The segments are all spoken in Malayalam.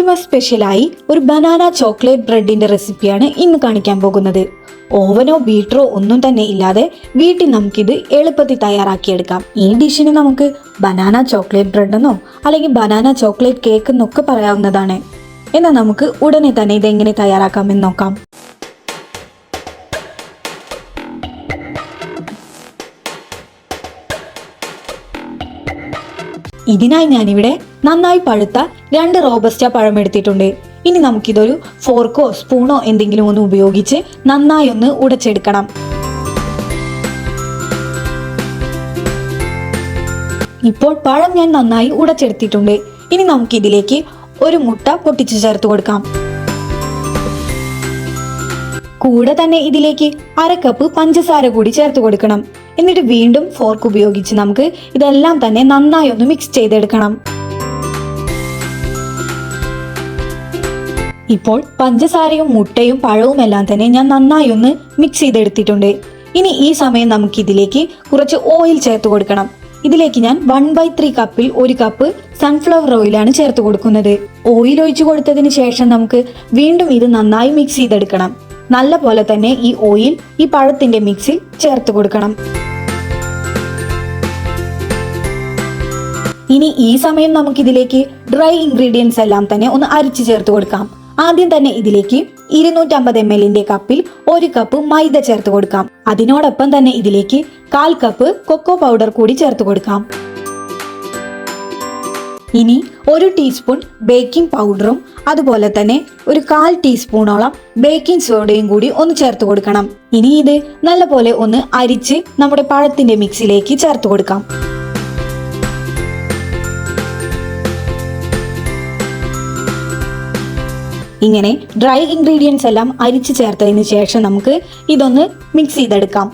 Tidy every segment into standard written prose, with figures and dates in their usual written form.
ക്രിസ്മസ് സ്പെഷ്യലായി ഒരു ബനാന ചോക്ലേറ്റ് ബ്രെഡിന്റെ റെസിപ്പിയാണ് ഇന്ന് കാണിക്കാൻ പോകുന്നത്. ഓവനോ ബീറ്ററോ ഒന്നും തന്നെ ഇല്ലാതെ വീട്ടിൽ നമുക്കിത് എളുപ്പത്തിൽ തയ്യാറാക്കിയെടുക്കാം. ഈ ഡിഷിന് നമുക്ക് ബനാന ചോക്ലേറ്റ് ബ്രെഡ് എന്നോ അല്ലെങ്കിൽ ബനാന ചോക്ലേറ്റ് കേക്ക് എന്നൊക്കെ പറയാവുന്നതാണ്. എന്നാൽ നമുക്ക് ഉടനെ തന്നെ ഇതെങ്ങനെ തയ്യാറാക്കാമെന്ന് നോക്കാം. ഇതിനായി ഞാനിവിടെ നന്നായി പഴുത്ത 2 റോബസ്റ്റ പഴം എടുത്തിട്ടുണ്ട്. ഇനി നമുക്കിതൊരു ഫോർക്കോ സ്പൂണോ എന്തെങ്കിലും ഒന്ന് ഉപയോഗിച്ച് നന്നായി ഒന്ന് ഉടച്ചെടുക്കണം. ഇപ്പോൾ പഴം ഞാൻ നന്നായി ഉടച്ചെടുത്തിട്ടുണ്ട്. ഇനി നമുക്കിതിലേക്ക് ഒരു മുട്ട പൊട്ടിച്ചു ചേർത്ത് കൊടുക്കാം. കൂടെ തന്നെ ഇതിലേക്ക് 1/2 കപ്പ് പഞ്ചസാര കൂടി ചേർത്ത് കൊടുക്കണം. എന്നിട്ട് വീണ്ടും ഫോർക്ക് ഉപയോഗിച്ച് നമുക്ക് ഇതെല്ലാം തന്നെ നന്നായി ഒന്ന് മിക്സ് ചെയ്തെടുക്കണം. ഇപ്പോൾ പഞ്ചസാരയും മുട്ടയും പഴവും എല്ലാം തന്നെ ഞാൻ നന്നായി ഒന്ന് മിക്സ് ചെയ്തെടുത്തിട്ടുണ്ട്. ഇനി ഈ സമയം നമുക്ക് ഇതിലേക്ക് കുറച്ച് ഓയിൽ ചേർത്ത് കൊടുക്കണം. ഇതിലേക്ക് ഞാൻ 1/3 കപ്പിൽ 1 കപ്പ് സൺഫ്ലവർ ഓയിലാണ് ചേർത്ത് കൊടുക്കുന്നത്. ഓയിൽ ഒഴിച്ചു കൊടുത്തതിന് ശേഷം നമുക്ക് വീണ്ടും ഇത് നന്നായി മിക്സ് ചെയ്തെടുക്കണം. നല്ല പോലെ തന്നെ ഈ ഓയിൽ ഈ പഴത്തിന്റെ മിക്സിൽ ചേർത്ത് കൊടുക്കണം. ഇനി ഈ സമയം നമുക്കിതിലേക്ക് ഡ്രൈ ഇൻഗ്രീഡിയൻസ് എല്ലാം തന്നെ ഒന്ന് അരിച്ചു ചേർത്ത് കൊടുക്കാം. ആദ്യം തന്നെ ഇതിലേക്ക് 250 ml കപ്പിൽ 1 കപ്പ് മൈദ ചേർത്ത് കൊടുക്കാം. അതിനോടൊപ്പം തന്നെ ഇതിലേക്ക് 1/4 കപ്പ് കൊക്കോ പൗഡർ കൂടി ചേർത്ത് കൊടുക്കാം. ഇനി 1 ടീസ്പൂൺ ബേക്കിംഗ് പൗഡറും അതുപോലെ തന്നെ ഒരു 1/4 ടീസ്പൂണോളം ബേക്കിംഗ് സോഡയും കൂടി ഒന്ന് ചേർത്ത് കൊടുക്കണം. ഇനി ഇത് നല്ലപോലെ ഒന്ന് അരിച്ച് നമ്മുടെ പഴത്തിന്റെ മിക്സിലേക്ക് ചേർത്ത് കൊടുക്കാം. ഇങ്ങനെ ഡ്രൈ ഇൻഗ്രീഡിയൻസ് എല്ലാം അരിച്ച് ചേർത്തതിന് ശേഷം നമുക്ക് ഇതൊന്ന് മിക്സ് ചെയ്തെടുക്കാം.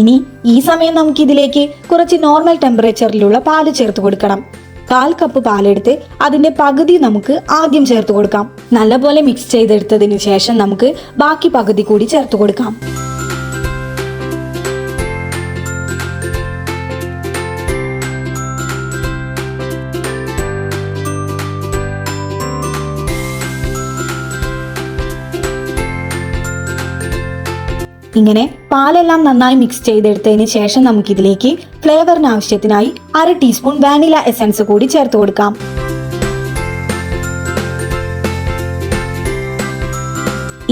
ഇനി ഈ സമയം നമുക്ക് ഇതിലേക്ക് കുറച്ച് നോർമൽ ടെമ്പറേച്ചറിലുള്ള പാല് ചേർത്ത് കൊടുക്കണം. 1/4 കപ്പ് പാലെടുത്ത് അതിന്റെ പകുതി നമുക്ക് ആദ്യം ചേർത്ത് കൊടുക്കാം. നല്ലപോലെ മിക്സ് ചെയ്തെടുത്തതിന് ശേഷം നമുക്ക് ബാക്കി പകുതി കൂടി ചേർത്ത് കൊടുക്കാം. ഇങ്ങനെ പാലെല്ലാം നന്നായി മിക്സ് ചെയ്തെടുത്തതിന് ശേഷം നമുക്കിതിലേക്ക് ഫ്ലേവറിന് ആവശ്യത്തിനായി 1/2 ടീസ്പൂൺ വാനില എസൻസ് കൂടി ചേർത്ത് കൊടുക്കാം.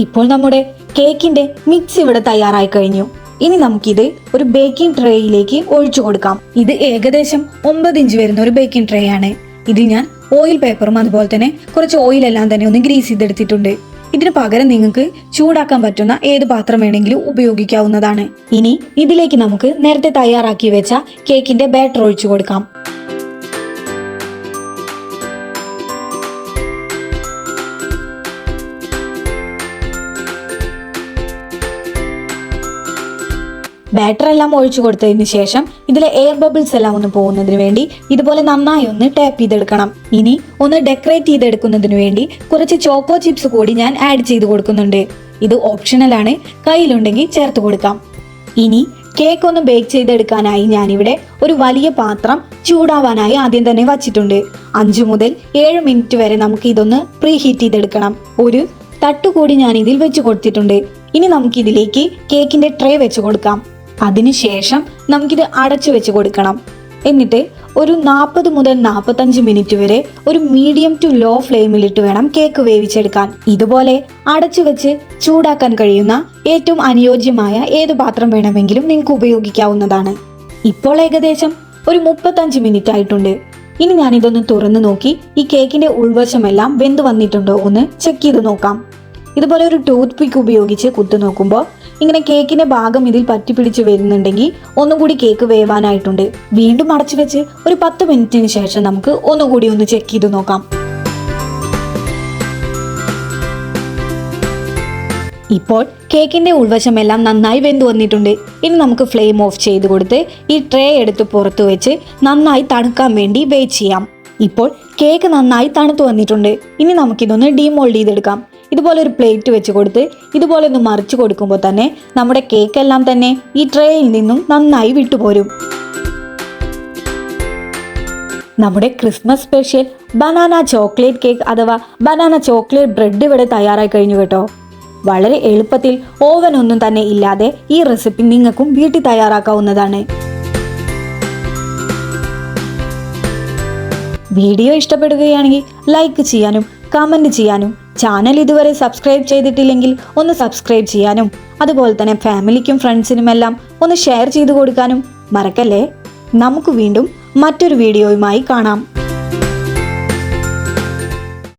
ഇപ്പോൾ നമ്മുടെ കേക്കിന്റെ മിക്സ് ഇവിടെ തയ്യാറായി കഴിഞ്ഞു. ഇനി നമുക്കിത് ഒരു ബേക്കിംഗ് ട്രേയിലേക്ക് ഒഴിച്ചു കൊടുക്കാം. ഇത് ഏകദേശം 9 ഇഞ്ച് വരുന്ന ഒരു ബേക്കിംഗ് ട്രേ ആണ്. ഇതിൽ ഞാൻ ഓയിൽ പേപ്പറും അതുപോലെ തന്നെ കുറച്ച് ഓയിലെല്ലാം തന്നെ ഒന്ന് ഗ്രീസ് ചെയ്തെടുത്തിട്ടുണ്ട്. ഇതിന് പകരം നിങ്ങൾക്ക് ചൂടാക്കാൻ പറ്റുന്ന ഏത് പാത്രം വേണമെങ്കിലും ഉപയോഗിക്കാവുന്നതാണ്. ഇനി ഇതിലേക്ക് നമുക്ക് നേരത്തെ തയ്യാറാക്കി വെച്ച കേക്കിന്റെ ബാറ്റർ ഒഴിച്ചു കൊടുക്കാം. ബാറ്റർ എല്ലാം ഒഴിച്ചു കൊടുത്തതിന് ശേഷം ഇതിലെ എയർ ബബിൾസ് എല്ലാം ഒന്ന് പോകുന്നതിന് വേണ്ടി ഇതുപോലെ നന്നായി ഒന്ന് ടാപ്പ് ചെയ്തെടുക്കണം. ഇനി ഒന്ന് ഡെക്കറേറ്റ് ചെയ്തെടുക്കുന്നതിന് വേണ്ടി കുറച്ച് ചോക്കോ ചിപ്സ് കൂടി ഞാൻ ആഡ് ചെയ്ത് കൊടുക്കുന്നുണ്ട്. ഇത് ഓപ്ഷണൽ ആണ്, കയ്യിലുണ്ടെങ്കിൽ ചേർത്ത് കൊടുക്കാം. ഇനി കേക്ക് ഒന്ന് ബേക്ക് ചെയ്തെടുക്കാനായി ഞാനിവിടെ ഒരു വലിയ പാത്രം ചൂടാവാനായി ആദ്യം തന്നെ വച്ചിട്ടുണ്ട്. 5 മുതൽ 7 മിനിറ്റ് വരെ നമുക്ക് ഇതൊന്ന് പ്രീ ഹീറ്റ് ചെയ്തെടുക്കണം. ഒരു തട്ടുകൂടി ഞാൻ ഇതിൽ വെച്ച് കൊടുത്തിട്ടുണ്ട്. ഇനി നമുക്കിതിലേക്ക് കേക്കിന്റെ ട്രേ വെച്ച് കൊടുക്കാം. അതിനുശേഷം നമുക്കിത് അടച്ചു വെച്ച് കൊടുക്കണം. എന്നിട്ട് ഒരു 40 മുതൽ 45 മിനിറ്റ് വരെ ഒരു മീഡിയം ടു ലോ ഫ്ലെയിമിലിട്ട് വേണം കേക്ക് വേവിച്ചെടുക്കാൻ. ഇതുപോലെ അടച്ചു വെച്ച് ചൂടാക്കാൻ കഴിയുന്ന ഏറ്റവും അനുയോജ്യമായ ഏത് പാത്രം വേണമെങ്കിലും നിങ്ങൾക്ക് ഉപയോഗിക്കാവുന്നതാണ്. ഇപ്പോൾ ഏകദേശം ഒരു 35 മിനിറ്റ് ആയിട്ടുണ്ട്. ഇനി ഞാനിതൊന്ന് തുറന്നു നോക്കി ഈ കേക്കിന്റെ ഉൾവശമെല്ലാം വെന്ത് വന്നിട്ടുണ്ടോ ഒന്ന് ചെക്ക് ചെയ്ത് നോക്കാം. ഇതുപോലെ ഒരു ടൂത്ത് പിക്ക് ഉപയോഗിച്ച് കുത്തു നോക്കുമ്പോൾ ഇങ്ങനെ കേക്കിന്റെ ഭാഗം ഇതിൽ പറ്റിപ്പിടിച്ച് വരുന്നുണ്ടെങ്കിൽ ഒന്നുകൂടി കേക്ക് വേവാനായിട്ടുണ്ട്. വീണ്ടും അടച്ചു വെച്ച് ഒരു 10 മിനിറ്റിന് ശേഷം നമുക്ക് ഒന്നുകൂടി ഒന്ന് ചെക്ക് ചെയ്ത് നോക്കാം. ഇപ്പോൾ കേക്കിന്റെ ഉൾവശമെല്ലാം നന്നായി വെന്ത് വന്നിട്ടുണ്ട്. ഇനി നമുക്ക് ഫ്ലെയിം ഓഫ് ചെയ്ത് കൊടുത്ത് ഈ ട്രേ എടുത്ത് പുറത്തു വെച്ച് നന്നായി തണുക്കാൻ വേണ്ടി വെയിറ്റ് ചെയ്യാം. ഇപ്പോൾ കേക്ക് നന്നായി തണുത്തു വന്നിട്ടുണ്ട്. ഇനി നമുക്കിതൊന്ന് ഡീമോൾഡ് ചെയ്തെടുക്കാം. ഇതുപോലെ ഒരു പ്ലേറ്റ് വെച്ച് കൊടുത്ത് ഇതുപോലെ ഒന്ന് മറിച്ച് കൊടുക്കുമ്പോൾ തന്നെ നമ്മുടെ കേക്കെല്ലാം തന്നെ ഈ ട്രേയിൽ നിന്നും നന്നായി വിട്ടുപോരും. നമ്മുടെ Christmas special banana chocolate cake അഥവാ ബനാന ചോക്ലേറ്റ് ബ്രെഡ് ഇവിടെ തയ്യാറായി കഴിഞ്ഞു കേട്ടോ. വളരെ എളുപ്പത്തിൽ ഓവൻ ഒന്നും തന്നെ ഇല്ലാതെ ഈ റെസിപ്പി നിങ്ങൾക്കും വീട്ടിൽ തയ്യാറാക്കാവുന്നതാണ്. വീഡിയോ ഇഷ്ടപ്പെടുകയാണെങ്കിൽ ലൈക്ക് ചെയ്യാനും കമൻറ്റ് ചെയ്യാനും ചാനൽ ഇതുവരെ സബ്സ്ക്രൈബ് ചെയ്തിട്ടില്ലെങ്കിൽ ഒന്ന് സബ്സ്ക്രൈബ് ചെയ്യാനും അതുപോലെ തന്നെ ഫാമിലിക്കും ഫ്രണ്ട്സിനുമെല്ലാം ഒന്ന് ഷെയർ ചെയ്ത് കൊടുക്കാനും മറക്കല്ലേ. നമുക്ക് വീണ്ടും മറ്റൊരു വീഡിയോയുമായി കാണാം.